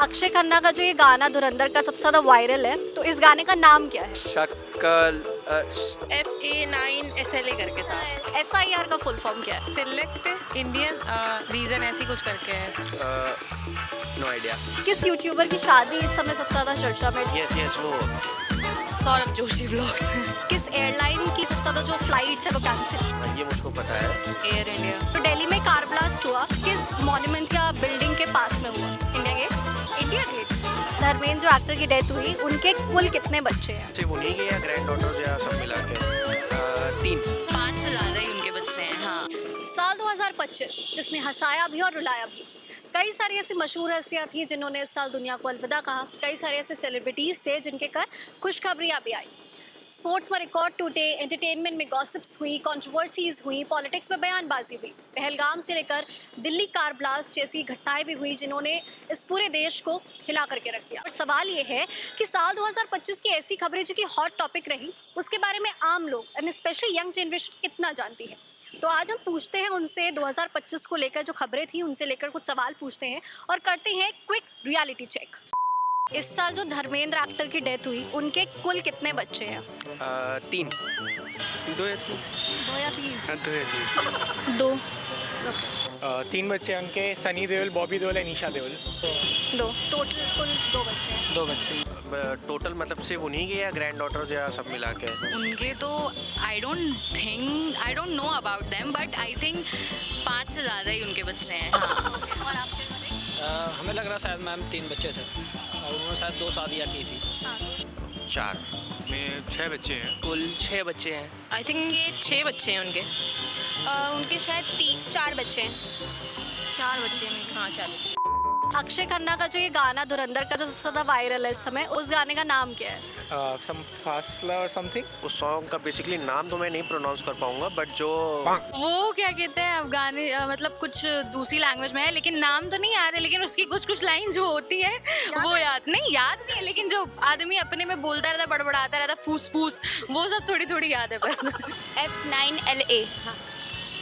अक्षय खन्ना का जो ये गाना धुरंधर का सबसे ज्यादा वायरल है, तो इस गाने का नाम क्या है? शक्ल FA9SLA करके था। SIR का फुल फॉर्म क्या है? सिलेक्ट इंडियन रीजन ऐसी कुछ करके है। No idea. किस यूट्यूबर की शादी इस समय सबसे ज्यादा चर्चा में है? यस वो सौरभ जोशी व्लॉग्स। किस एयरलाइन की सबसे ज्यादा जो फ्लाइट्स है वो कैंसिल? ये मुझको पता है। Air India. तो दिल्ली में कार ब्लास्ट हुआ, किस मॉन्यूमेंट या बिल्डिंग के पास में हुआ? India gate. India gate. Dharmendra जो एक्टर की डेथ हुई, उनके कुल कितने बच्चे हैं? सिर्फ उन्हीं के या ग्रैंड डॉटर या सब मिला के 3 5 से ज्यादा ही उनके बच्चे हैं। हाँ। साल 2025 जिसने हंसाया भी और रुलाया भी। कई सारी ऐसी मशहूर हस्तियां थी जिन्होंने इस साल दुनिया को अलविदा कहा। कई सारे ऐसे सेलिब्रिटीज थे जिनके घर खुशखबरियां भी आई। स्पोर्ट्स में रिकॉर्ड टूटे, एंटरटेनमेंट में गॉसिप्स हुई, कंट्रोवर्सीज हुई, पॉलिटिक्स में बयानबाजी हुई। पहलगाम से लेकर दिल्ली कार ब्लास्ट जैसी घटनाएं भी हुई जिन्होंने इस पूरे देश को हिला करके रख दिया। और सवाल ये है कि साल 2025 की ऐसी खबरें जो कि हॉट टॉपिक रही, उसके बारे में आम लोग एंड स्पेशली यंग जनरेशन कितना जानती है। तो आज हम पूछते हैं उनसे 2025 को लेकर जो खबरें थी उनसे लेकर कुछ सवाल पूछते हैं और करते हैं क्विक रियलिटी चेक। इस साल जो धर्मेंद्र एक्टर की डेथ हुई, उनके कुल कितने बच्चे हैं? 3 2 या 3 दो या तीन? 2 या 3 दो। 3 बच्चे हैं उनके, सनी देओल, बॉबी देओल है, निशा देओल। दो टोटल कुल 2 बच्चे हैं। 2 बच्चे। टोटल मतलब सिर्फ उन्हीं के या ग्रैंड डॉटर या सब मिला के? उनके तो आई don't know about them, but I think 5 से ज्यादा ही उनके बच्चे हैं। हाँ। और आपके वाले? हमें लग रहा शायद मैम 3 बच्चे थे और उन्होंने शायद 2 शादियाँ की थी। 4 में 6 बच्चे हैं। कुल 6 बच्चे हैं। आई थिंक ये 6 बच्चे हैं उनके। उनके शायद 4 बच्चे हैं। 4 बच्चे हैं। हाँ शायद। अक्षय खन्ना का जो ये गाना धुरंधर का जो सबसे ज्यादा वायरल है इस समय, उस गाने का नाम क्या है? सम फासला और समथिंग। उस सॉन्ग का बेसिकली नाम तो मैं नहीं प्रोनाउंस कर पाऊंगा, बट जो वो क्या कहते हैं अफगानी, मतलब कुछ दूसरी लैंग्वेज में है, लेकिन नाम तो नहीं याद है। लेकिन उसकी कुछ लाइन जो होती है वो याद नहीं है, लेकिन जो आदमी अपने में बोलता रहता, बड़बड़ाता रहता, फूस फूस, वो सब थोड़ी याद है बस। F9LA।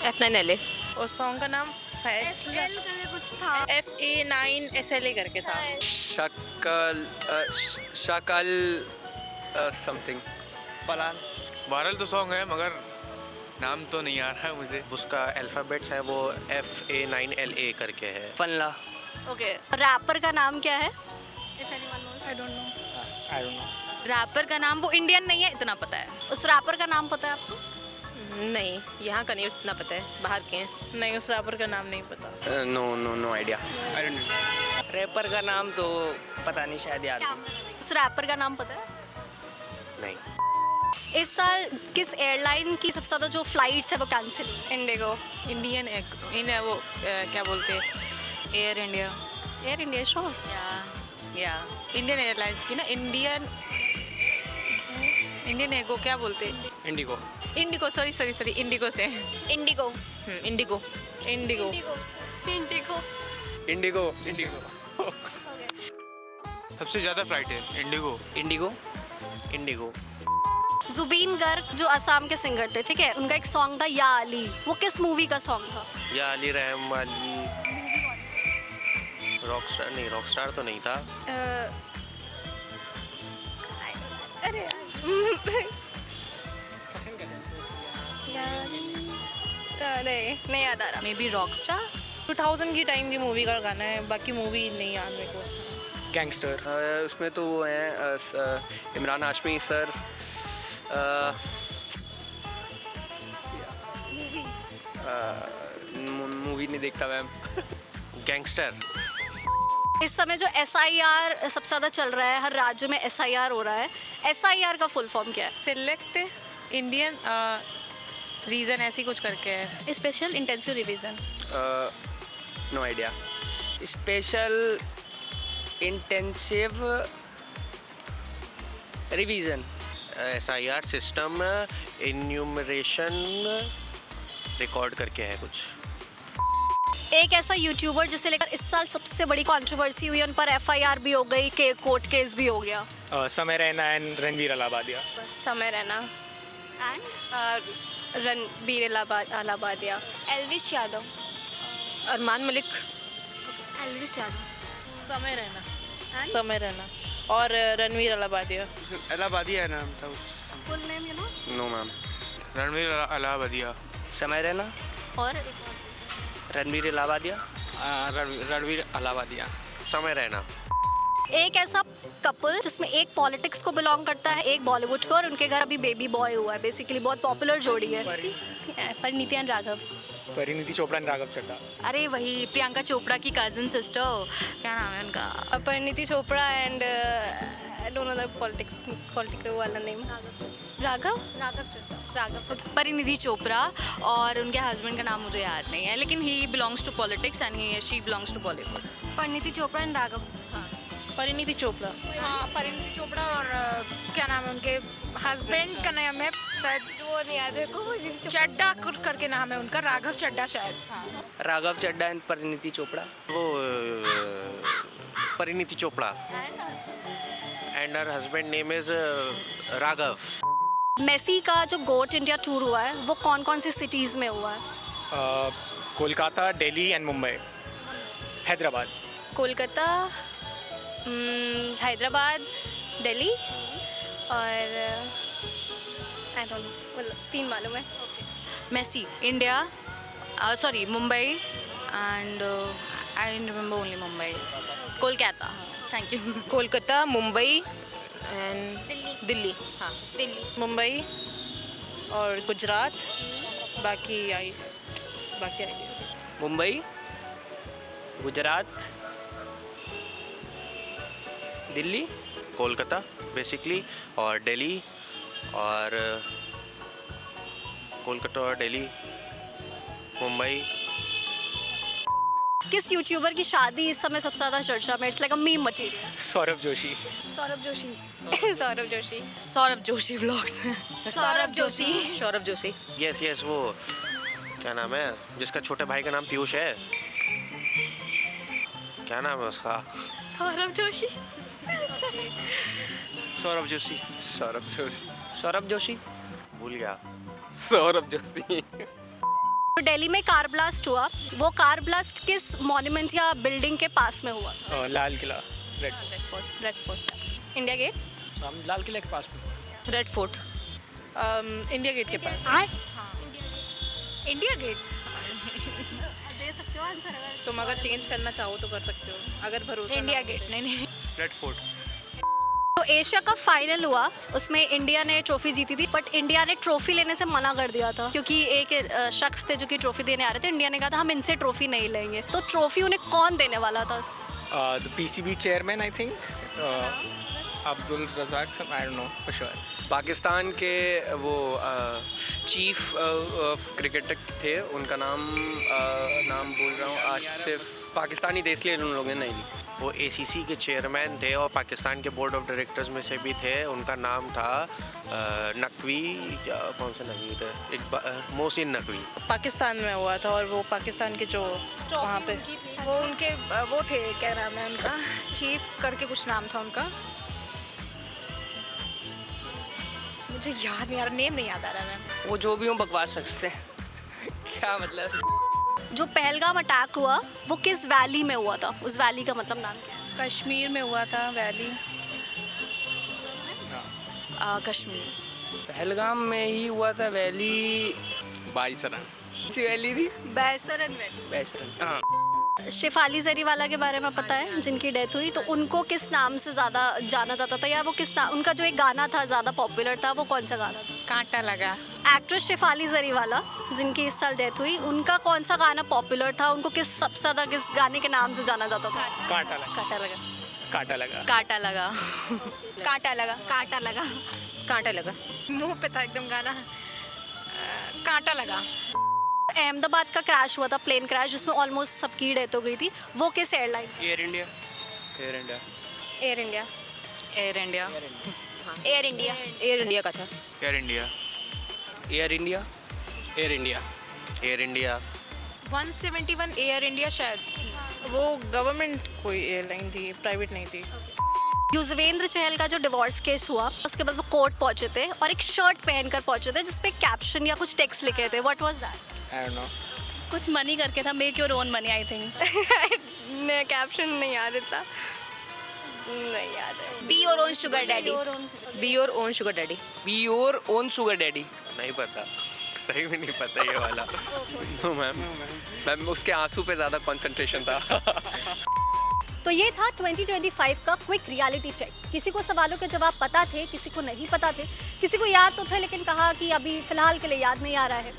F9LA। उस सॉन्ग का नाम फैसला कुछ था। FA9SLA करके था। शक्ल समथिंग। फलाल वायरल तो सॉन्ग है मगर नाम तो नहीं आ रहा है मुझे। उसका अल्फाबेट्स है वो FA9LA करके है। फल्ला। ओके। रैपर का नाम क्या है? आई डोंट नो। रैपर का नाम, वो इंडियन नहीं है इतना पता है। उस रैपर का नाम पता है आपको? नहीं, यहाँ का नहीं उतना पता है, बाहर के हैं। नहीं, उस रैपर का नाम नहीं पता। No idea. I don't know. Rapper का नाम तो पता नहीं, शायद याद नहीं। उस रैपर का नाम पता है? नहीं। इस साल किस एयरलाइन की सबसे ज्यादा जो फ्लाइट्स है वो कैंसिल हुई? इंडिगो। इंडियन वो क्या बोलते हैं, air India. Air India. Sure? या इंडियन एयरलाइंस की ना, इंडियन एगो क्या बोलते हैं, इंडिगो। इंडिगो। सॉरी इंडिगो से। इंडिगो। इंडिगो। इंडिगो सबसे ज़्यादा फ्लाइट है इंडिगो। जुबीन गर्ग जो असम के सिंगर थे, ठीक है, उनका एक सॉन्ग था या अली, वो किस मूवी का सॉन्ग था? या अली रहम वाली रॉकस्टार तो नहीं था। अरे नहीं याद आ रहा। May be Rockstar. 2000 की टाइम की मूवी का गाना है, बाकी मूवी नहीं याद मेरे को। गैंगस्टर। उसमें तो वो हैं इमरान हाशमी सर। मूवी नहीं देखता मैम। गैंगस्टर। इस समय जो SIR सबसे ज्यादा चल रहा है, हर राज्य में SIR हो रहा है। SIR का फुल फॉर्म क्या है? सिलेक्ट इंडियन रीजन ऐसी कुछ करके है। Special intensive revision. No idea. Special intensive revision. SIR system enumeration record करके है कुछ। एक ऐसा यूट्यूबर जिसे लेकर इस साल सबसे बड़ी कंट्रोवर्सी हुई, उन पर FIR भी हो गई, के कोर्ट केस भी हो गया। समय रैना एंड रणवीर अलाहाबादिया। समय रैना एंड रणबीर अलाहाबादिया। एल्विश यादव। अरमान मलिक। एल्विश यादव। समय रहना। समय रैना और रणवीर अलाहाबादिया। इलाहाबादिया है नाम था उस full name you know? No ma'am. Ranveer Allahbadia. Samay Raina, और रणवीर इलाहाबादिया। रणवीर अलाहाबादिया। समय रहना। एक ऐसा कपल जिसमें एक पॉलिटिक्स को बिलोंग करता है, एक बॉलीवुड को, और उनके घर अभी बेबी बॉय हुआ है। बेसिकली बहुत पॉपुलर जोड़ी है। परिणीति एंड राघव। परिणीति चोपड़ा एंड राघव चड्ढा। अरे वही प्रियंका चोपड़ा की कजिन सिस्टर, क्या नाम है उनका? Parineeti Chopra and I don't know the political वाला नेम। राघव परिणीति चोपड़ा, और उनके हस्बैंड का नाम मुझे याद नहीं है, लेकिन he belongs to politics and she belongs to Bollywood. Parineeti Chopra and Raghav. Parineeti Chopra. हाँ, परिणीति चोपड़ा और क्या नाम है उनके हस्बैंड का नाम है शायद, वो नहीं याद है को, चड्ढा कुछ करके नाम है उनका, राघव चड्ढा शायद। राघव चड्ढा एंड परिणीति चोपड़ा। वो Parineeti Chopra and her husband name is Raghav. Messi का जो गोट इंडिया टूर हुआ है वो कौन कौन सी सिटीज़ में हुआ है? कोलकाता, दिल्ली एंड मुंबई, हैदराबाद। कोलकाता, हैदराबाद, दिल्ली और आई डोंट नो, मतलब 3 मालूम है। Messi India, sorry Mumbai, and I remember only Mumbai. Kolkata, thank you. Kolkata, Mumbai and Delhi. हाँ, दिल्ली। मुंबई और गुजरात, बाकी आई। मुंबई, गुजरात, दिल्ली, कोलकाता बेसिकली, और दिल्ली, और कोलकाता और दिल्ली, मुंबई। किस यूट्यूबर की शादी इस समय सबसे ज़्यादा चर्चा में? It's like a meme material. Saurabh Joshi. Saurabh Joshi. Saurabh Joshi. Saurabh Joshi vlogs. Saurabh Joshi. Saurabh Joshi. Yes yes, वो क्या नाम है जिसका छोटे भाई का नाम पीयूष है, क्या नाम है उसका? सौरभ जोशी। सौरभ जोशी। सौरभ जोशी। सौरभ जोशी। भूल गया। सौरभ जोशी। तो दिल्ली में कार ब्लास्ट हुआ, वो कार ब्लास्ट किस मॉन्यूमेंट या बिल्डिंग के पास में हुआ? Lal Qila, red red fort. India Gate. लाल किले के पास में। Red fort. इंडिया गेट के पास। India gate. दे सकते हो आंसर अगर तुम अगर चेंज करना चाहो तो कर सकते हो, अगर भरोसा इंडिया गेट। नहीं। Red fort. तो एशिया का फाइनल हुआ, उसमें इंडिया ने ट्रॉफी जीती थी, बट इंडिया ने ट्रॉफी लेने से मना कर दिया था क्योंकि एक शख्स थे जो कि ट्रॉफी देने आ रहे थे। इंडिया ने कहा था हम इनसे ट्रॉफी नहीं लेंगे। तो ट्रॉफी उन्हें कौन देने वाला था? The PCB chairman, I think Abdul Razzaq, I don't know for sure. Pakistan के वो चीफ क्रिकेटर थे, उनका नाम बोल रहा हूँ, आसिफ। पाकिस्तानी थे इसलिए उन लोगों ने नहीं ली। वो एसीसी के चेयरमैन थे और पाकिस्तान के बोर्ड ऑफ डायरेक्टर्स में से भी थे। उनका नाम था नकवी, कौन सा नकवी थे? मोहसिन नकवी। पाकिस्तान में हुआ था और वो पाकिस्तान के जो वहाँ पे वो उनके वो थे, क्या नाम है उनका, चीफ करके कुछ नाम था उनका, मुझे याद नहीं आ रहा, नेम नहीं याद आ रहा मैम। वो जो भी हो बकवास शख्स थे। क्या मतलब? जो पहलगाम अटैक हुआ वो किस वैली में हुआ था? उस वैली का मतलब नाम क्या है? कश्मीर में हुआ था वैली। कश्मीर। पहलगाम में ही हुआ था वैली। बाईसरन। वैली थी बैसरन वैली। बैसरन। हाँ। शेफाली जरीवाला के बारे में पता है, जिनकी डेथ हुई, तो उनको किस नाम से ज़्यादा जाना जाता था, या वो किस नाम, उनका जो एक गाना था ज़्यादा पॉपुलर था, वो कौन सा गाना था? कांटा लगा। एक्ट्रेस शेफाली जरीवाला जिनकी इस साल डेथ हुई, उनका कौन सा गाना पॉपुलर था? उनको किस सबसे ज़्यादा किस गाने के नाम से जाना जाता था? कांटा लगा। कांटा लगा। कांटा लगा। कांटा लगा। कांटा लगा। कांटा लगा। कांटा लगा। मुंह पे था एकदम गाना। कांटा लगा। अहमदाबाद का क्रैश हुआ था, प्लेन क्रैश, जिसमें ऑलमोस्ट सबकी डेथ हो गई थी, वो किस airline? Air India. Air India. Air India. Air India. Air India. Air India का था। Air India. Air India. Air India. Air India. 171 air India शायद थी, वो गवर्नमेंट कोई एयरलाइन थी, प्राइवेट नहीं थी। युजवेंद्र चहल का जो डिवोर्स केस हुआ, उसके बाद वो कोर्ट पहुंचे थे और एक शर्ट पहनकर पहुंचे थे जिसपे कैप्शन या कुछ टेक्स्ट लिखे थे। What was that? I don't no. कुछ मनी करके था, make your own money I think. Caption नहीं याद इतना। नहीं याद है। Be your own sugar daddy. Be your own sugar daddy. Be your own sugar daddy. नहीं पता, सही में नहीं पता ये वाला। नो मैम, मैम उसके आंसू पे ज़्यादा कंसंट्रेशन था। तो ये था 2025 का क्विक रियलिटी चेक। किसी को सवालों के जवाब पता थे, किसी को नहीं पता थे, किसी को याद तो थे लेकिन कहा कि अभी फिलहाल के लिए याद नहीं आ रहा है।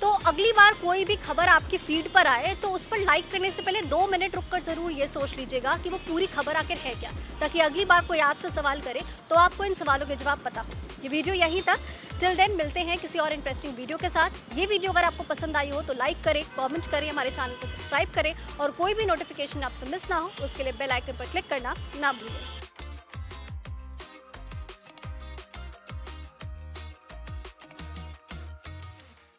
तो अगली बार कोई भी खबर आपकी फीड पर आए तो उस पर लाइक करने से पहले 2 मिनट रुककर ज़रूर ये सोच लीजिएगा कि वो पूरी खबर आखिर है क्या, ताकि अगली बार कोई आपसे सवाल करे तो आपको इन सवालों के जवाब पता हो। ये वीडियो यहीं तक। टिल देन मिलते हैं किसी और इंटरेस्टिंग वीडियो के साथ। ये वीडियो अगर आपको पसंद आई हो तो लाइक करें, कमेंट करें, हमारे चैनल को सब्सक्राइब करें और कोई भी नोटिफिकेशन आपसे मिस ना हो उसके लिए बेल आइकन पर क्लिक करना ना भूलें।